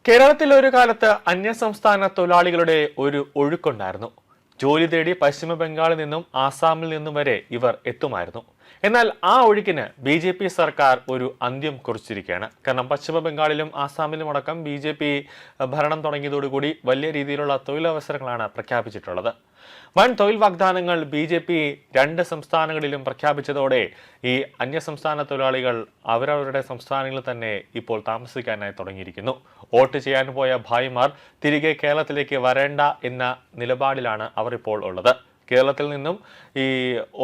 കേരളത്തിൽ ഒരു കാലത്ത് അന്യസംസ്ഥാന തൊഴിലാളികളുടെ ഒരു ഒഴുക്കുണ്ടായിരുന്നു. ജോലി തേടി പശ്ചിമ ബംഗാളിൽ നിന്നും ആസാമിൽ നിന്നും വരെ ഇവർ എത്തുമായിരുന്നു. എന്നാൽ ആ ഒഴുക്കിന് ബി.ജെ.പി. സർക്കാർ ഒരു അന്ത്യം കുറിച്ചിരിക്കുകയാണ്. കാരണം പശ്ചിമ ബംഗാളിലും ആസാമിലും അടക്കം ബി.ജെ.പി. ഭരണം തുടങ്ങിയതോടുകൂടി വലിയ രീതിയിലുള്ള തൊഴിലവസരങ്ങളാണ് പ്രഖ്യാപിച്ചിട്ടുള്ളത്. വൻ തൊഴിൽ വാഗ്ദാനങ്ങൾ ബി.ജെ.പി. രണ്ട് സംസ്ഥാനങ്ങളിലും പ്രഖ്യാപിച്ചതോടെ ഈ അന്യസംസ്ഥാന തൊഴിലാളികൾ അവരവരുടെ സംസ്ഥാനങ്ങളിൽ തന്നെ ഇപ്പോൾ താമസിക്കാനായി തുടങ്ങിയിരിക്കുന്നു. വോട്ട് ചെയ്യാൻ പോയ ഭായിമാർ തിരികെ കേരളത്തിലേക്ക് വരേണ്ട എന്ന നിലപാടിലാണ് അവർ ഇപ്പോൾ ഉള്ളത്. കേരളത്തിൽ നിന്നും ഈ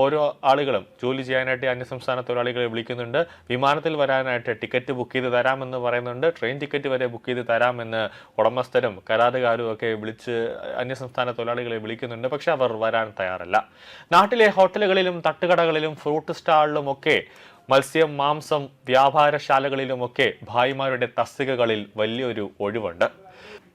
ഓരോ ആളുകളും ജോലി ചെയ്യാനായിട്ട് അന്യസംസ്ഥാന തൊഴിലാളികളെ വിളിക്കുന്നുണ്ട്. വിമാനത്തിൽ വരാനായിട്ട് ടിക്കറ്റ് ബുക്ക് ചെയ്ത് തരാമെന്ന് പറയുന്നുണ്ട്. ട്രെയിൻ ടിക്കറ്റ് വരെ ബുക്ക് ചെയ്ത് തരാമെന്ന് ഉടമസ്ഥരും കരാറുകാരും ഒക്കെ വിളിച്ച് അന്യസംസ്ഥാന തൊഴിലാളികളെ വിളിക്കുന്നുണ്ട്. പക്ഷെ അവർ വരാൻ തയ്യാറല്ല. നാട്ടിലെ ഹോട്ടലുകളിലും തട്ടുകടകളിലും ഫ്രൂട്ട് സ്റ്റാളിലുമൊക്കെ മത്സ്യം മാംസം വ്യാപാരശാലകളിലുമൊക്കെ ഭായിമാരുടെ തസ്തികകളിൽ വലിയൊരു ഒഴിവുണ്ട്.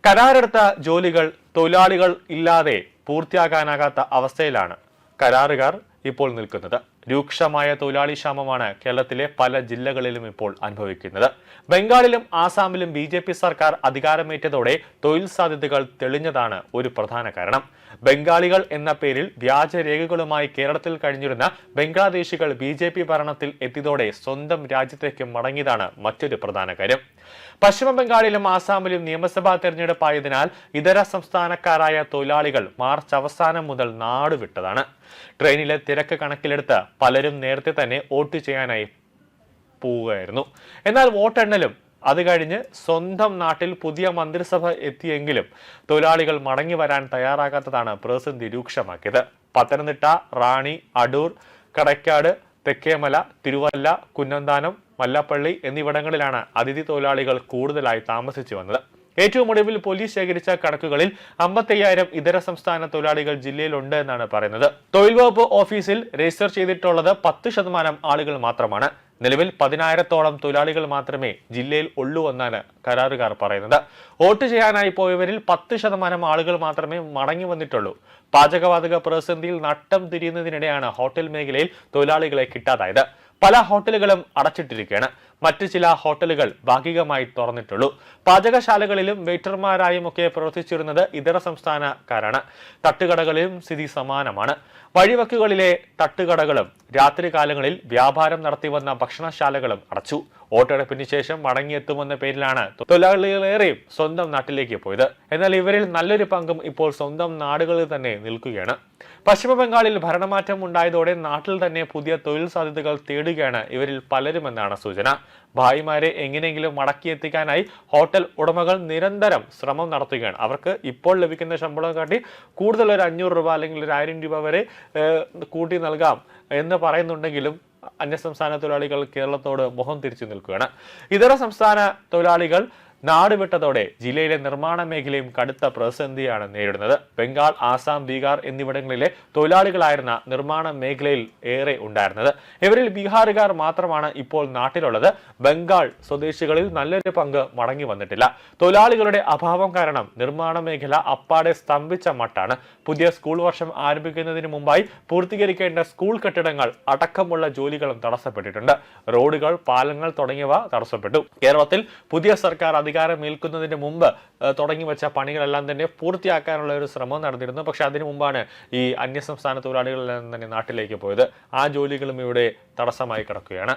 കരാറെടുത്ത ജോലികൾ തൊഴിലാളികൾ ഇല്ലാതെ പൂർത്തിയാക്കാനാകാത്ത അവസ്ഥയിലാണ് കരാറുകാർ ഇപ്പോൾ നിൽക്കുന്നത്. രൂക്ഷമായ തൊഴിലാളി ക്ഷാമമാണ് കേരളത്തിലെ പല ജില്ലകളിലും ഇപ്പോൾ അനുഭവിക്കുന്നത്. ബംഗാളിലും ആസാമിലും ബി.ജെ.പി. സർക്കാർ അധികാരമേറ്റതോടെ തൊഴിൽ സാധ്യതകൾ തെളിഞ്ഞതാണ് ഒരു പ്രധാന കാരണം. ബംഗാളികൾ എന്ന പേരിൽ വ്യാജരേഖകളുമായി കേരളത്തിൽ കഴിഞ്ഞിരുന്ന ബംഗ്ലാദേശികൾ ബി.ജെ.പി. ഭരണത്തിൽ എത്തിയതോടെ സ്വന്തം രാജ്യത്തേക്ക് മടങ്ങിയതാണ് മറ്റൊരു പ്രധാന കാര്യം. പശ്ചിമ ബംഗാളിലും ആസാമിലും നിയമസഭാ തെരഞ്ഞെടുപ്പായതിനാൽ ഇതര സംസ്ഥാനക്കാരായ തൊഴിലാളികൾ മാർച്ച് അവസാനം മുതൽ നാടുവിട്ടതാണ്. ട്രെയിനിലെ തിരക്ക് കണക്കിലെടുത്ത് പലരും നേരത്തെ തന്നെ വോട്ട് ചെയ്യാനായി പോവുകയായിരുന്നു. എന്നാൽ വോട്ടെണ്ണലും അത് കഴിഞ്ഞ് സ്വന്തം നാട്ടിൽ പുതിയ മന്ത്രിസഭ എത്തിയെങ്കിലും തൊഴിലാളികൾ മടങ്ങി വരാൻ തയ്യാറാകാത്തതാണ് പ്രതിസന്ധി രൂക്ഷമാക്കിയത്. പത്തനംതിട്ട, റാണി, അടൂർ, കടയ്ക്കാട്, തെക്കേമല, തിരുവല്ല, കുന്നന്താനം, മല്ലപ്പള്ളി എന്നിവിടങ്ങളിലാണ് അതിഥി തൊഴിലാളികൾ കൂടുതലായി താമസിച്ചു വന്നത്. ഏറ്റവും ഒടുവിൽ പോലീസ് ശേഖരിച്ച കണക്കുകളിൽ 55,000 ഇതര സംസ്ഥാന തൊഴിലാളികൾ ജില്ലയിലുണ്ട് എന്നാണ് പറയുന്നത്. തൊഴിൽ വകുപ്പ് ഓഫീസിൽ രജിസ്റ്റർ ചെയ്തിട്ടുള്ളത് 10% ആളുകൾ മാത്രമാണ്. നിലവിൽ 10,000-ഓളം തൊഴിലാളികൾ മാത്രമേ ജില്ലയിൽ ഉള്ളൂ എന്നാണ് കരാറുകാർ പറയുന്നത്. വോട്ട് ചെയ്യാനായി പോയവരിൽ 10% ആളുകൾ മാത്രമേ മടങ്ങി വന്നിട്ടുള്ളൂ. പാചകവാതക പ്രതിസന്ധിയിൽ നട്ടം തിരിയുന്നതിനിടെയാണ് ഹോട്ടൽ മേഖലയിൽ തൊഴിലാളികളെ കിട്ടാതായത്. പല ഹോട്ടലുകളും അടച്ചിട്ടിരിക്കുകയാണ്. മറ്റു ചില ഹോട്ടലുകൾ ഭാഗികമായി തുറന്നിട്ടുള്ളൂ. പാചകശാലകളിലും വെയിറ്റർമാരായും ഒക്കെ പ്രവർത്തിച്ചിരുന്നത് ഇതര സംസ്ഥാനക്കാരാണ്. തട്ടുകടകളിലും സ്ഥിതി സമാനമാണ്. വഴിവക്കുകളിലെ തട്ടുകടകളും രാത്രികാലങ്ങളിൽ വ്യാപാരം നടത്തിവന്ന ഭക്ഷണശാലകളും അടച്ചു. വോട്ടെടുപ്പിന് ശേഷം മടങ്ങിയെത്തുമെന്ന പേരിലാണ് തൊഴിലാളികളേറെയും സ്വന്തം നാട്ടിലേക്ക് പോയത്. എന്നാൽ ഇവരിൽ നല്ലൊരു പങ്കും ഇപ്പോൾ സ്വന്തം നാടുകളിൽ തന്നെ നിൽക്കുകയാണ്. പശ്ചിമ ബംഗാളിൽ ഭരണമാറ്റം ഉണ്ടായതോടെ നാട്ടിൽ തന്നെ പുതിയ തൊഴിൽ സാധ്യതകൾ തേടുകയാണ് ഇവരിൽ പലരുമെന്നാണ് സൂചന. ഭായിമാരെ എങ്ങനെയെങ്കിലും മടക്കിയെത്തിക്കാനായി ഹോട്ടൽ ഉടമകൾ നിരന്തരം ശ്രമം നടത്തുകയാണ്. അവർക്ക് ഇപ്പോൾ ലഭിക്കുന്ന ശമ്പളം കാട്ടി കൂടുതൽ ഒരു 500 രൂപ അല്ലെങ്കിൽ 1000 രൂപ വരെ കൂട്ടി നൽകാം എന്ന് പറയുന്നുണ്ടെങ്കിലും അന്യസംസ്ഥാന തൊഴിലാളികൾ കേരളത്തോട് മുഖം തിരിച്ചു നിൽക്കുകയാണ്. ഇതര സംസ്ഥാന തൊഴിലാളികൾ നാടുവിട്ടതോടെ ജില്ലയിലെ നിർമ്മാണ മേഖലയും കടുത്ത പ്രതിസന്ധിയാണ് നേരിടുന്നത്. ബംഗാൾ, ആസാം, ബീഹാർ എന്നിവിടങ്ങളിലെ തൊഴിലാളികളായിരുന്ന നിർമ്മാണ മേഖലയിൽ ഏറെ ഉണ്ടായിരുന്നത്. ഇവരിൽ ബീഹാറുകാർ മാത്രമാണ് ഇപ്പോൾ നാട്ടിലുള്ളത്. ബംഗാൾ സ്വദേശികളിൽ നല്ലൊരു പങ്ക് മടങ്ങി വന്നിട്ടില്ല. തൊഴിലാളികളുടെ അഭാവം കാരണം നിർമ്മാണ മേഖല അപ്പാടെ സ്തംഭിച്ച മട്ടാണ്. പുതിയ സ്കൂൾ വർഷം ആരംഭിക്കുന്നതിന് മുമ്പായി പൂർത്തീകരിക്കേണ്ട സ്കൂൾ കെട്ടിടങ്ങൾ അടക്കമുള്ള ജോലികളും തടസ്സപ്പെട്ടിട്ടുണ്ട്. റോഡുകൾ, പാലങ്ങൾ തുടങ്ങിയവ തടസ്സപ്പെട്ടു. കേരളത്തിൽ പുതിയ സർക്കാർ അധികാരമേൽക്കുന്നതിന് മുമ്പ് തുടങ്ങി വെച്ച പണികളെല്ലാം തന്നെ പൂർത്തിയാക്കാനുള്ള ഒരു ശ്രമം നടന്നിരുന്നു. പക്ഷെ അതിനു മുമ്പാണ് ഈ അന്യസംസ്ഥാന തൊഴിലാളികളെല്ലാം തന്നെ നാട്ടിലേക്ക് പോയത്. ആ ജോലികളും ഇവിടെ തടസ്സമായി കിടക്കുകയാണ്.